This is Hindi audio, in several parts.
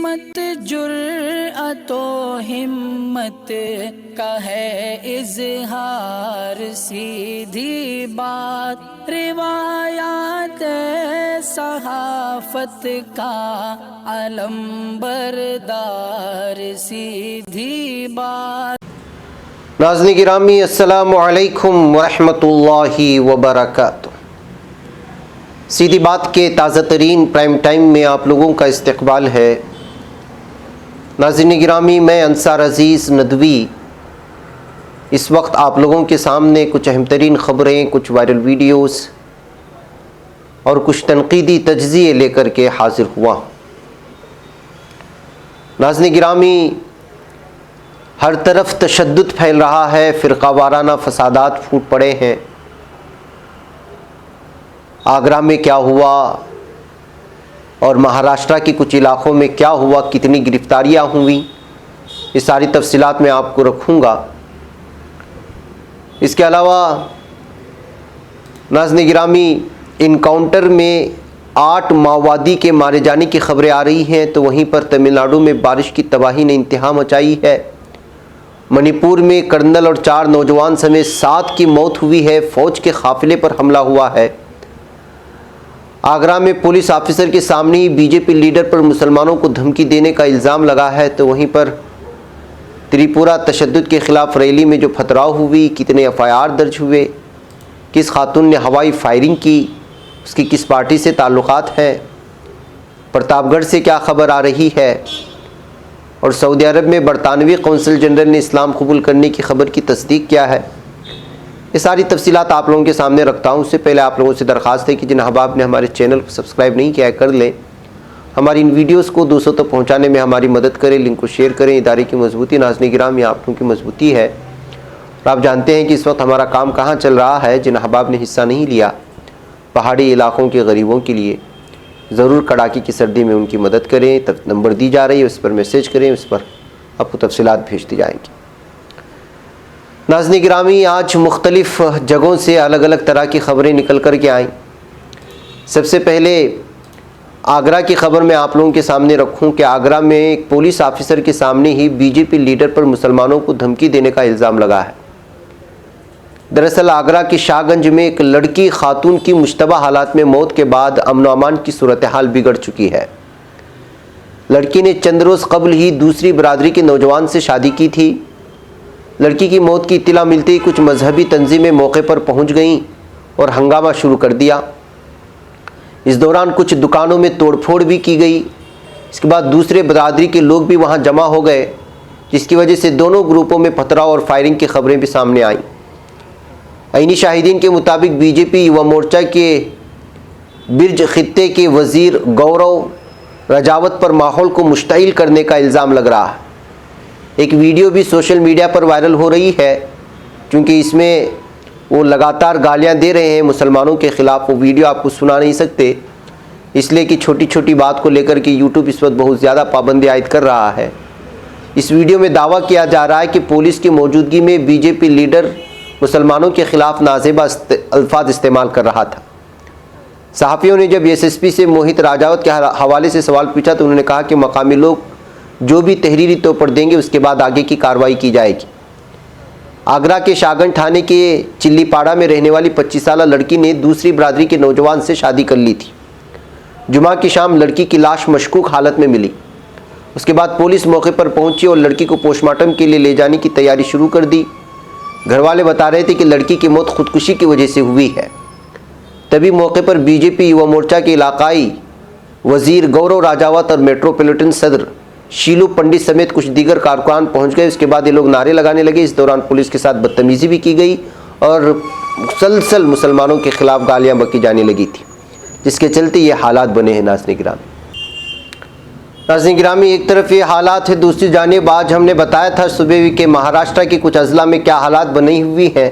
मत जुर्अतो हिम्मत का है इजहार, सीधी बात रिवायात सहाफत का अलंबरदार, सीधी बात। नाज़रीन गिरामी, अस्सलामु अलैकुम वरहमतुल्लाहि वबरकातुहू। सीधी बात के ताज़ा तरीन प्राइम टाइम में आप लोगों का इस्तकबाल है। नाज़रीन गिरामी, मैं अंसार अज़ीज़ नदवी इस वक्त आप लोगों के सामने कुछ अहम तरीन ख़बरें, कुछ वायरल वीडियोस और कुछ तनक़ीदी तज्ज़िये लेकर के हाज़िर हुआ हूँ। नाज़रीन गिरामी, हर तरफ तशद्दुद फैल रहा है, फ़िरक़ावाराना फ़सादात फूट पड़े हैं। आगरा में क्या हुआ और महाराष्ट्र के कुछ इलाक़ों में क्या हुआ, कितनी गिरफ़्तारियाँ हुई, ये सारी तफ़सीलात मैं आपको रखूँगा। इसके अलावा नाज़रीन गिरामी, इनकाउंटर में 8 माओवादी के मारे जाने की ख़बरें आ रही हैं, तो वहीं पर तमिलनाडु में बारिश की तबाही ने इंतहा मचाई है। मणिपुर में कर्नल और 4 नौजवान समेत 7 की मौत हुई है। फ़ौज के काफ़िले पर हमला हुआ है। आगरा में पुलिस ऑफिसर के सामने ही बीजेपी लीडर पर मुसलमानों को धमकी देने का इल्ज़ाम लगा है। तो वहीं पर त्रिपुरा तशद्दुद के ख़िलाफ़ रैली में जो पथराव हुई, कितने FIR दर्ज हुए, किस खातून ने हवाई फायरिंग की, उसकी किस पार्टी से ताल्लुक़ात हैं, प्रतापगढ़ से क्या ख़बर आ रही है, और सऊदी अरब में बरतानवी कौंसल जनरल ने इस्लाम कबूल करने की ख़बर की तस्दीक क्या है, ये सारी तफसीलात आप लोगों के सामने रखता हूँ। उससे पहले आप लोगों से दरख्वास्त है कि जिन अहबाब ने हमारे चैनल को सब्सक्राइब नहीं किया है कर लें। हमारी इन वीडियोस को दूसरों तक पहुँचाने में हमारी मदद करें, लिंक को शेयर करें। इदारे की मजबूती नाज़रीन गिरामी आप लोगों की मजबूती है। और आप जानते हैं कि इस वक्त हमारा काम कहाँ चल रहा है। जिन अहबाब ने हिस्सा नहीं लिया पहाड़ी इलाक़ों के गरीबों के लिए, ज़रूर कड़ाके की सर्दी में उनकी मदद करें। तब नंबर दी जा रही है, उस पर मैसेज करें, उस पर आपको तफसीलात भेजती जाएंगी। नाज़रीन गिरामी, आज मुख्तलिफ़ जगहों से अलग अलग तरह की ख़बरें निकल कर के आईं। सबसे पहले आगरा की ख़बर मैं आप लोगों के सामने रखूं कि आगरा में एक पुलिस ऑफिसर के सामने ही बीजेपी लीडर पर मुसलमानों को धमकी देने का इल्ज़ाम लगा है। दरअसल आगरा के शाहगंज में एक लड़की खातून की मुश्तबा हालात में मौत के बाद अमन व अमान की सूरत हाल बिगड़ चुकी है। लड़की ने चंद रोज़ कबल ही दूसरी बरादरी के नौजवान से शादी की थी। लड़की की मौत की इत्तला मिलते ही कुछ मजहबी तंजीमें मौके पर पहुंच गईं और हंगामा शुरू कर दिया। इस दौरान कुछ दुकानों में तोड़फोड़ भी की गई। इसके बाद दूसरे बरादरी के लोग भी वहां जमा हो गए, जिसकी वजह से दोनों ग्रुपों में पथराव और फायरिंग की खबरें भी सामने आईं। ऐनी शाहिदीन के मुताबिक बीजेपी युवा मोर्चा के बिरज खित्ते के वज़ीर गौरव रजावत पर माहौल को मुश्तइल करने का इल्ज़ाम लग रहा है। एक वीडियो भी सोशल मीडिया पर वायरल हो रही है, क्योंकि इसमें वो लगातार गालियां दे रहे हैं मुसलमानों के ख़िलाफ़। वो वीडियो आपको सुना नहीं सकते, इसलिए कि छोटी छोटी बात को लेकर के यूट्यूब इस वक्त बहुत ज़्यादा पाबंदी आयद कर रहा है। इस वीडियो में दावा किया जा रहा है कि पुलिस की मौजूदगी में बीजेपी लीडर मुसलमानों के ख़िलाफ़ नाजेबा अल्फाज इस्तेमाल कर रहा था। सहाफ़ियों ने जब SSP से मोहित राजावत के हवाले से सवाल पूछा तो उन्होंने कहा कि मकामी लोग जो भी तहरीरी तौर पर देंगे उसके बाद आगे की कार्रवाई की जाएगी। आगरा के शाहगंज थाने के चिल्लीपाड़ा में रहने वाली 25 साला लड़की ने दूसरी बरादरी के नौजवान से शादी कर ली थी। जुमा की शाम लड़की की लाश मशकूक हालत में मिली। उसके बाद पुलिस मौके पर पहुंची और लड़की को पोस्टमार्टम के लिए ले जाने की तैयारी शुरू कर दी। घर वाले बता रहे थे कि लड़की की मौत खुदकुशी की वजह से हुई है। तभी मौके पर बीजेपी युवा मोर्चा के इलाकाई वज़ीर गौरव राजावत और मेट्रोपॉलिटन सदर शीलू पंडित समेत कुछ दीगर कारकुनान पहुंच गए। उसके बाद ये लोग नारे लगाने लगे। इस दौरान पुलिस के साथ बदतमीज़ी भी की गई और मुसलसल मुसलमानों के ख़िलाफ़ गालियां बकी जाने लगी थी, जिसके चलते ये हालात बने हैं। नाज़रीन गिरामी, एक तरफ ये हालात है, दूसरी जानिब आज हमने बताया था सुबह के महाराष्ट्र के कुछ अज़ला में क्या हालात बनी हुई हैं।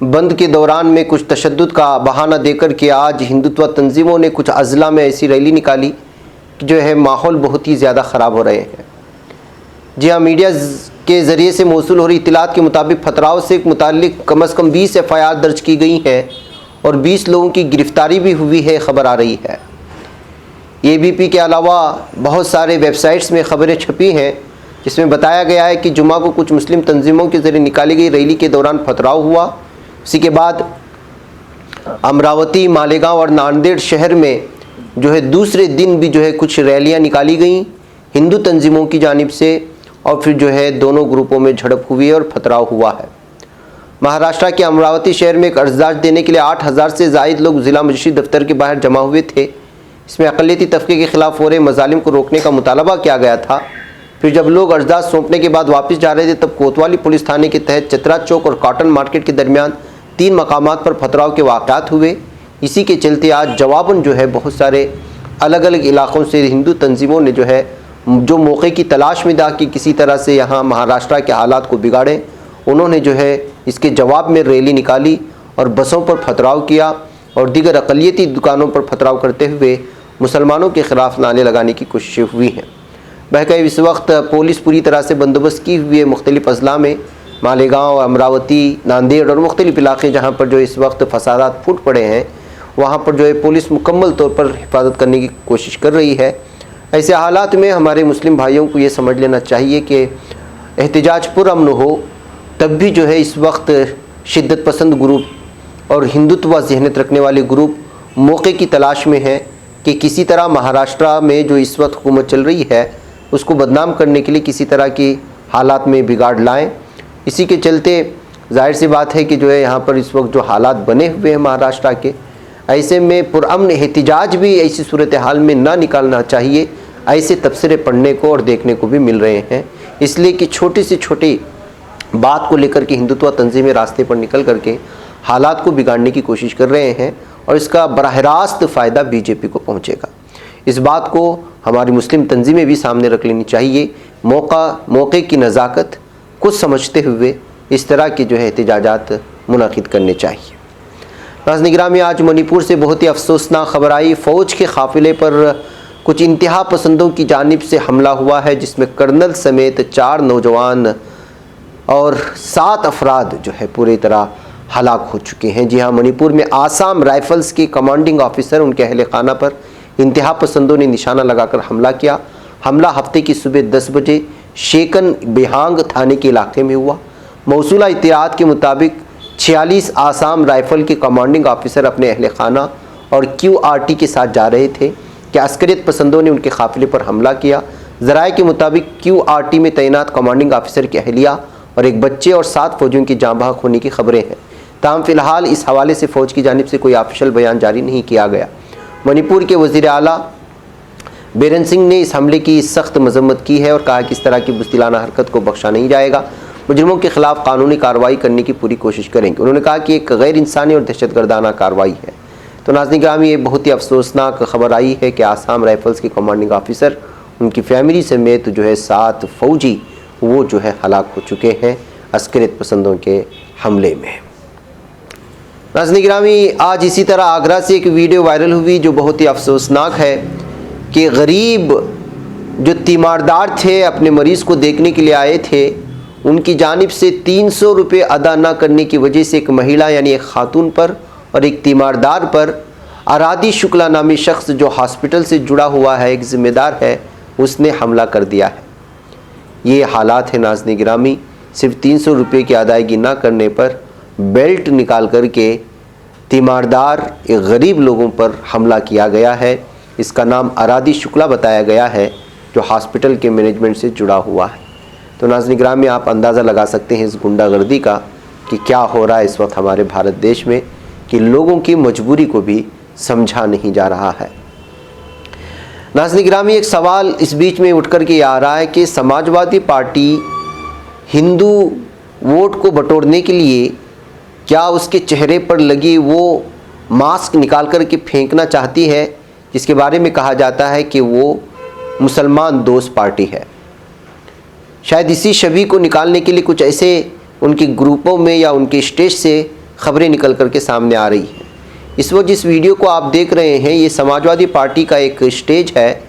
बंद के दौरान में कुछ तशद्दुद का बहाना देकर के आज हिंदुत्व तंजीमों ने कुछ अज़ला में ऐसी रैली निकाली जो है माहौल बहुत ही ज़्यादा ख़राब हो रहे हैं। जी हाँ, मीडिया के ज़रिए से मौसूल हो रही इत्तलात के मुताबिक पथराव से मुताल्लिक़ कम अज़ कम 20 FIR दर्ज की गई हैं और 20 लोगों की गिरफ़्तारी भी हुई है, ख़बर आ रही है। ABP के अलावा बहुत सारे वेबसाइट्स में खबरें छपी हैं जिसमें बताया गया है कि जुमा को कुछ मुस्लिम तंजीमों के ज़रिए निकाली गई रैली के दौरान पथराव हुआ। उसी के बाद अमरावती, मालेगांव और नांदेड़ शहर में जो है दूसरे दिन भी जो है कुछ रैलियां निकाली गई हिंदू तंजीमों की जानिब से, और फिर जो है दोनों ग्रुपों में झड़प हुई और पथराव हुआ है। महाराष्ट्र के अमरावती शहर में एक अर्जदाश देने के लिए 8000 से ज़ायद लोग ज़िला मजिस्ट्रेट दफ्तर के बाहर जमा हुए थे। इसमें अक़लियती तबके के खिलाफ हो रहे मजालिम को रोकने का मुतालबा किया गया था। फिर जब लोग अर्जदाश सौंपने के बाद वापस जा रहे थे तब कोतवाली पुलिस थाने के तहत चतरा चौक और कॉटन मार्केट के दरमियान 3 मकामात पर पथराव के वाक़यात हुए। इसी के चलते आज जवाबन जो है बहुत सारे अलग अलग इलाक़ों से हिंदू तंजीमों ने जो मौके की तलाश में था कि किसी तरह से यहाँ महाराष्ट्र के हालात को बिगाड़ें, उन्होंने जो है इसके जवाब में रैली निकाली और बसों पर पथराव किया और दीगर अक़लियती दुकानों पर पथराव करते हुए मुसलमानों के ख़िलाफ़ नारे लगाने की कोशिशें हुई हैं। बहरहाल इस वक्त पुलिस पूरी तरह से बंदोबस्त की हुई है मुख्तलिफ़ अज़ला में, मालेगांव, अमरावती, नांदेड़ और मुख्तलिफ़ इलाक़े जहाँ पर जो इस वक्त फसादात फूट पड़े हैं वहाँ पर जो है पुलिस मुकम्मल तौर पर हिफाजत करने की कोशिश कर रही है। ऐसे हालात में हमारे मुस्लिम भाइयों को ये समझ लेना चाहिए कि एहतिजाज पुरअमन हो तब भी जो है इस वक्त शिद्दत पसंद ग्रुप और हिंदुत्व ज़हनियत रखने वाले ग्रुप मौके की तलाश में हैं कि किसी तरह महाराष्ट्र में जो इस वक्त हुकूमत चल रही है उसको बदनाम करने के लिए किसी तरह की हालात में बिगाड़ लाएं। इसी के चलते जाहिर सी बात है कि जो है यहाँ पर इस वक्त जो हालात बने हुए हैं महाराष्ट्र के, ऐसे में पुरअमन एहतिजाज भी ऐसी सूरत हाल में ना निकालना चाहिए। ऐसे तबसरे पढ़ने को और देखने को भी मिल रहे हैं, इसलिए कि छोटी से छोटी बात को लेकर के हिंदुत्व तंजीमें रास्ते पर निकल करके हालात को बिगाड़ने की कोशिश कर रहे हैं और इसका बराह रास्त फ़ायदा बीजेपी को पहुंचेगा। इस बात को हमारी मुस्लिम तंजीमें भी सामने रख लेनी चाहिए। मौके की नज़ाकत को समझते हुए इस तरह के जो है एहतिजाजात मुनाकिद करने चाहिए। नाज़रीन गिरामी, आज मणिपुर से बहुत ही अफसोसनाक खबर आई। फ़ौज के काफ़िले पर कुछ इंतहा पसंदों की जानिब से हमला हुआ है जिसमें कर्नल समेत 4 नौजवान और 7 अफराद जो है पूरी तरह हलाक हो चुके हैं। जी हाँ, मणिपुर में आसाम राइफल्स के कमांडिंग ऑफिसर उनके अहल खाना पर इंतहा पसंदों ने निशाना लगाकर हमला किया। हमला हफ्ते की सुबह 10 बजे शेकन बेहांग थाने के इलाके में हुआ। मौसूला इत्तलात के मुताबिक 46 आसाम राइफल के कमांडिंग ऑफिसर अपने अहल खाना और QRT के साथ जा रहे थे कि अस्करियत पसंदों ने उनके काफ़िले पर हमला किया। ज़राए के मुताबिक QRT में तैनात कमांडिंग ऑफिसर की अहलिया और एक बच्चे और 7 फौजियों की जाँ बहक होने की खबरें हैं। ताहम फ़िलहाल इस हवाले से फ़ौज की जानिब से कोई ऑफिशियल बयान जारी नहीं किया गया। मणिपुर के वज़ीर आला बीरेन सिंह ने इस हमले की सख्त मजम्मत की है और कहा कि इस तरह की बुज़दिलाना हरकत को बख्शा नहीं जाएगा। मुजरिमों के ख़िलाफ़ कानूनी कार्रवाई करने की पूरी कोशिश करेंगे। उन्होंने कहा कि एक गैर इंसानी और दहशतगर्दाना कार्रवाई है। तो नाज़रीन गिरामी, ये बहुत ही अफसोसनाक खबर आई है कि आसाम राइफल्स के कमांडिंग ऑफिसर, उनकी फैमिली समेत जो है 7 फ़ौजी वो जो है हलाक हो चुके हैं अस्करियत पसंदों के हमले में। नाज़रीन गिरामी, आज इसी तरह आगरा से एक वीडियो वायरल हुई जो बहुत ही अफसोसनाक है कि गरीब जो तीमारदार थे अपने मरीज़ को देखने के लिए आए थे, उनकी जानिब से 300 रुपये अदा न करने की वजह से एक महिला यानी एक खातून पर और एक तीमारदार पर आरादी शुक्ला नामी शख्स जो हॉस्पिटल से जुड़ा हुआ है, एक ज़िम्मेदार है, उसने हमला कर दिया है। ये हालात है नाज़रीन गिरामी। सिर्फ 300 रुपये की अदायगी ना करने पर बेल्ट निकाल कर के तीमारदार एक गरीब लोगों पर हमला किया गया है। इसका नाम आरादी शुक्ला बताया गया है जो हॉस्पिटल के मैनेजमेंट से जुड़ा हुआ है। तो नाज़रीन गिरामी, आप अंदाज़ा लगा सकते हैं इस गुंडागर्दी का कि क्या हो रहा है इस वक्त हमारे भारत देश में, कि लोगों की मजबूरी को भी समझा नहीं जा रहा है। नाज़रीन गिरामी, एक सवाल इस बीच में उठ कर के आ रहा है कि समाजवादी पार्टी हिंदू वोट को बटोरने के लिए क्या उसके चेहरे पर लगी वो मास्क निकाल कर के फेंकना चाहती है, जिसके बारे में कहा जाता है कि वो मुसलमान दोस्त पार्टी है। शायद इसी छवि को निकालने के लिए कुछ ऐसे उनके ग्रुपों में या उनके स्टेज से खबरें निकल कर के सामने आ रही हैं। इस वक्त जिस वीडियो को आप देख रहे हैं, ये समाजवादी पार्टी का एक स्टेज है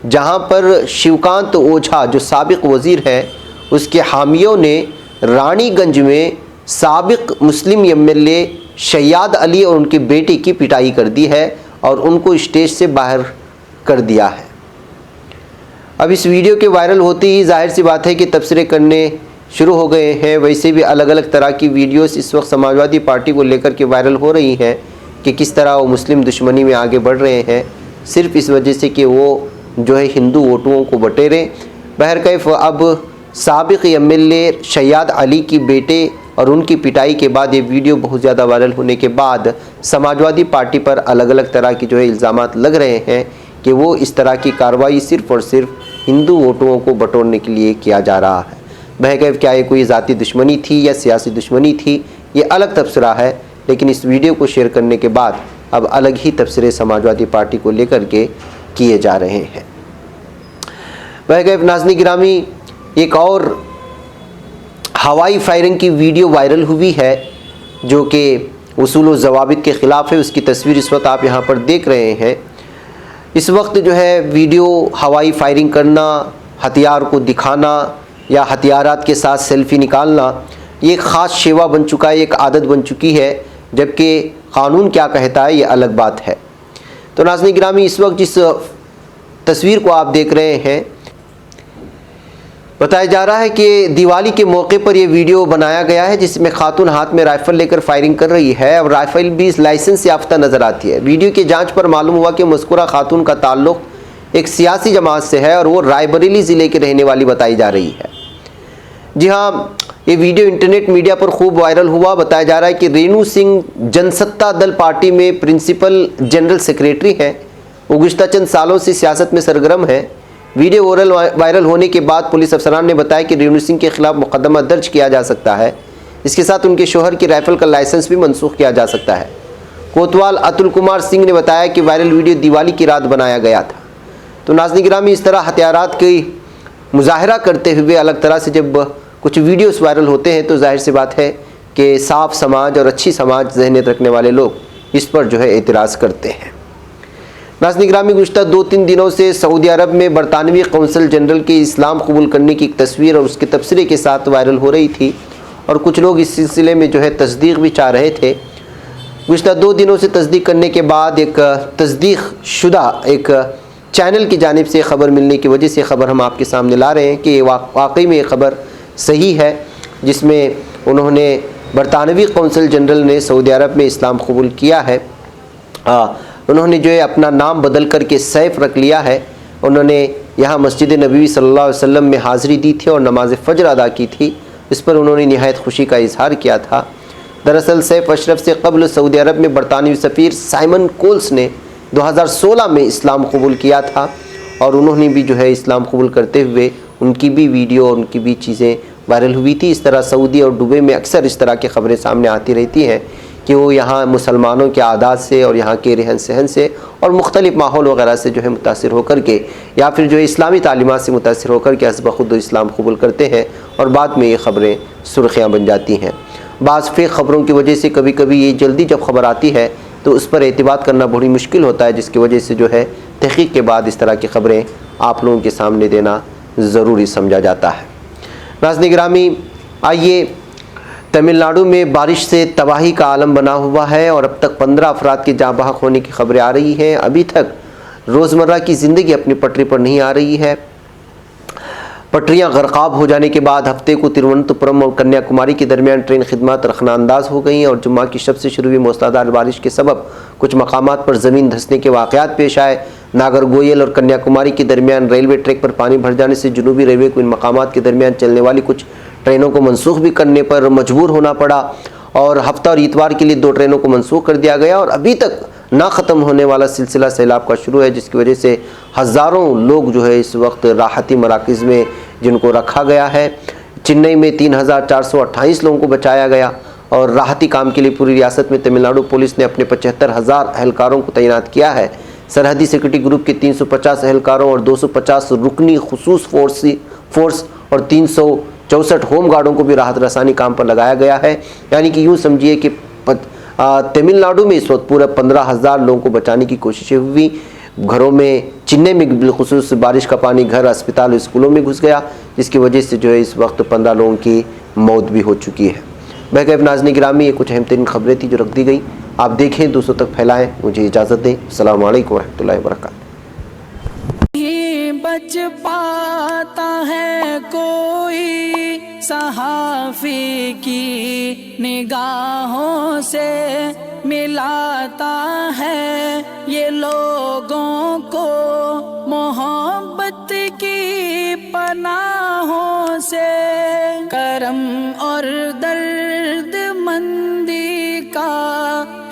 जहां पर शिवकांत ओझा जो साबिक वज़ीर है, उसके हामियों ने रानीगंज में साबिक मुस्लिम MLA शयाद अली और उनके बेटे की पिटाई कर दी है और उनको स्टेज से बाहर कर दिया है। अब इस वीडियो के वायरल होते ही जाहिर सी बात है कि तबसरे करने शुरू हो गए हैं। वैसे भी अलग अलग तरह की वीडियोस इस वक्त समाजवादी पार्टी को लेकर के वायरल हो रही हैं कि किस तरह वो मुस्लिम दुश्मनी में आगे बढ़ रहे हैं, सिर्फ इस वजह से कि वो जो है हिंदू वोटुओं को बटेरें। बहरकैफ अब साबिक एमएलए शयाद अली की बेटे और उनकी पिटाई के बाद ये वीडियो बहुत ज़्यादा वायरल होने के बाद समाजवादी पार्टी पर अलग अलग तरह की जो है इल्ज़ामात लग रहे हैं कि वो इस तरह की कार्रवाई सिर्फ़ और सिर्फ हिंदू वोटुओं को बटोरने के लिए किया जा रहा है। बहरकैफ क्या ये कोई ज़ाती दुश्मनी थी या सियासी दुश्मनी थी, ये अलग तबसरा है, लेकिन इस वीडियो को शेयर करने के बाद अब अलग ही तबसरे समाजवादी पार्टी को लेकर के किए जा रहे हैं। बहरकैफ नाज़रीन गिरामी, एक और हवाई फायरिंग की वीडियो वायरल हुई है जो कि उसूल व ज़वाबित के ख़िलाफ़ है। उसकी तस्वीर इस वक्त आप यहाँ पर देख रहे हैं। इस वक्त जो है वीडियो हवाई फायरिंग करना, हथियार को दिखाना या हथियारात के साथ सेल्फ़ी निकालना ये एक ख़ास शेवा बन चुका है, एक आदत बन चुकी है, जबकि क़ानून क्या कहता है ये अलग बात है। तो नाज़रीन गिरामी, इस वक्त जिस तस्वीर को आप देख रहे हैं, बताया जा रहा है कि दिवाली के मौके पर यह वीडियो बनाया गया है जिसमें खातून हाथ में राइफ़ल लेकर फायरिंग कर रही है और राइफ़ल भी लाइसेंस याफ्ता नज़र आती है। वीडियो की जांच पर मालूम हुआ कि मज़कूरा खातून का ताल्लुक़ एक सियासी जमात से है और वो रायबरेली ज़िले के रहने वाली बताई जा रही है। जी हाँ, ये वीडियो इंटरनेट मीडिया पर खूब वायरल हुआ। बताया जा रहा है कि रेणु सिंह जनसत्ता दल पार्टी में प्रिंसिपल जनरल सेक्रेटरी हैं। वो गुज़िश्ता चंद सालों से सियासत में सरगर्म है। वीडियो वायरल होने के बाद पुलिस अफसरान ने बताया कि रेणु सिंह के खिलाफ मुकदमा दर्ज किया जा सकता है। इसके साथ उनके शोहर की राइफ़ल का लाइसेंस भी मनसूख किया जा सकता है। कोतवाल अतुल कुमार सिंह ने बताया कि वायरल वीडियो दिवाली की रात बनाया गया था। तो नाज़रीन गिरामी, इस तरह हथियारात की मुजाहरा करते हुए अलग तरह से जब कुछ वीडियोस वायरल होते हैं तो जाहिर सी बात है कि साफ समाज और अच्छी समाज ज़हनियत रखने वाले लोग इस पर जो है एतराज़ करते हैं। नाज़रीन गिरामी, गुज़िश्ता 2-3 दिनों से सऊदी अरब में बरतानवी कौंसल जनरल के इस्लाम कबूल करने की एक तस्वीर और उसके तबसरे के साथ वायरल हो रही थी और कुछ लोग इस सिलसिले में जो है तस्दीक भी चाह रहे थे। गुज़िश्ता 2 दिनों से तस्दीक करने के बाद एक तस्दीक शुदा एक चैनल की जानिब से ख़बर मिलने की वजह से ख़बर हम आपके सामने ला रहे हैं कि वाकई में ये ख़बर सही है, जिसमें उन्होंने बरतानवी कौंसल जनरल ने सऊदी अरब में इस्लाम कबूल किया है। उन्होंने जो है अपना नाम बदल करके सैफ रख लिया है। उन्होंने यहाँ मस्जिद नबवी सल्लल्लाहु अलैहि वसल्लम में हाज़िरी दी थी और नमाज फ़जर अदा की थी। इस पर उन्होंने निहायत खुशी का इजहार किया था। दरअसल सैफ अशरफ से कबल सऊदी अरब में बरतानवी सफ़ीर साइमन कोल्स ने 2016 में इस्लाम कबूल किया था और उन्होंने भी जो है इस्लाम कबूल करते हुए उनकी भी वीडियो और उनकी भी चीज़ें वायरल हुई थी। इस तरह सऊदी और दुबई में अक्सर इस तरह की ख़बरें सामने आती रहती हैं कि वो यहाँ मुसलमानों के आदात से और यहाँ के रहन सहन से और मुख्तलिफ़ माहौल वगैरह से जो है मुतासिर होकर के या फिर जो है इस्लामी तालीमात से मुतासिर होकर के हस्ब खुद इस्लाम कबूल करते हैं और बाद में ये ख़बरें सुर्खियाँ बन जाती हैं। बाज़ फेक ख़बरों की वजह से कभी कभी ये जल्दी जब ख़बर आती है तो उस पर एतबार करना बड़ी मुश्किल होता है, जिसकी वजह से जो है तहक़ीक़ के बाद इस तरह की ख़बरें आप लोगों के सामने देना ज़रूरी समझा जाता है। नाज़रीन गिरामी, आइए, तमिलनाडु में बारिश से तबाही का आलम बना हुआ है और अब तक 15 अफराद के जाँ बहक होने की खबरें आ रही हैं। अभी तक रोज़मर्रा की ज़िंदगी अपनी पटरी पर नहीं आ रही है। पटरियां गर्काब हो जाने के बाद हफ्ते को तिरुवनंतपुरम और कन्याकुमारी के दरमियान ट्रेन खिदमत रखना अंदाज हो गई और जुम्मा की शब से शुरू हुई मूसलाधार बारिश के सबब कुछ मकामात पर ज़मीन धंसने के वाक़यात पेश आए। नागरकोइल और कन्याकुमारी के दरमियान रेलवे ट्रैक पर पानी भर जाने से जनूबी रेलवे को इन मकामात के दरमियान चलने वाली कुछ ट्रेनों को मनसूख भी करने पर मजबूर होना पड़ा और हफ्ता और इतवार के लिए 2 ट्रेनों को मनसूख कर दिया गया और अभी तक ना ख़त्म होने वाला सिलसिला सैलाब का शुरू है, जिसकी वजह से हज़ारों लोग जो है इस वक्त राहती मराकज़ में जिनको रखा गया है। चेन्नई में 3428 लोगों को बचाया गया और राहती काम के लिए पूरी रियासत में तमिलनाडु पुलिस ने अपने 75,000 एहलकारों को तैनात किया है। सरहदी सिक्योरिटी ग्रुप के 350 एहलकारों और 250 रुकनी खुसूस फोर्स और 364 होम गार्डों को भी राहत रसानी काम पर लगाया गया है। यानी कि यूँ समझिए कि तमिलनाडु में इस वक्त पूरा 15,000 लोगों को बचाने की कोशिशें हुई। घरों में, चेन्नई में बिलखुसूस बारिश का पानी घर, अस्पताल, स्कूलों में घुस गया, जिसकी वजह से जो है इस वक्त 15 लोगों की मौत भी हो चुकी है। बहरकैफ नाज़रीन गिरामी, ये कुछ अहम तरीन खबरें थी जो रख दी गई। आप देखें, दूसरों तक फैलाएँ। मुझे इजाज़त दें। अस्सलामु अलैकुम व रहमतुल्लाहि व बरकातहू। बच पाता है कोई सहाफ़ी की निगाहों से मिलाता है ये लोगों को मोहब्बत की पनाहों से। करम और दर्द मंदी का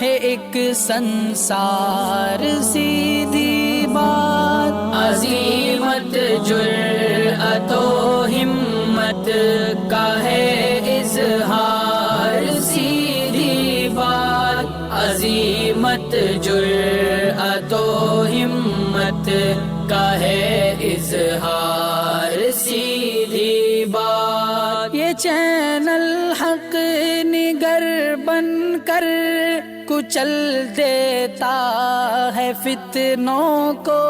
है एक संसार सीधी बात। अज़ीमत जुर्अतो हिम्मत का है इज़हार सीधी बात। अज़ीमत जुर्अतो हिम्मत का है इज़हार सीधी बात। ये चैनल हक निगर बनकर कुचल देता है फितनों को।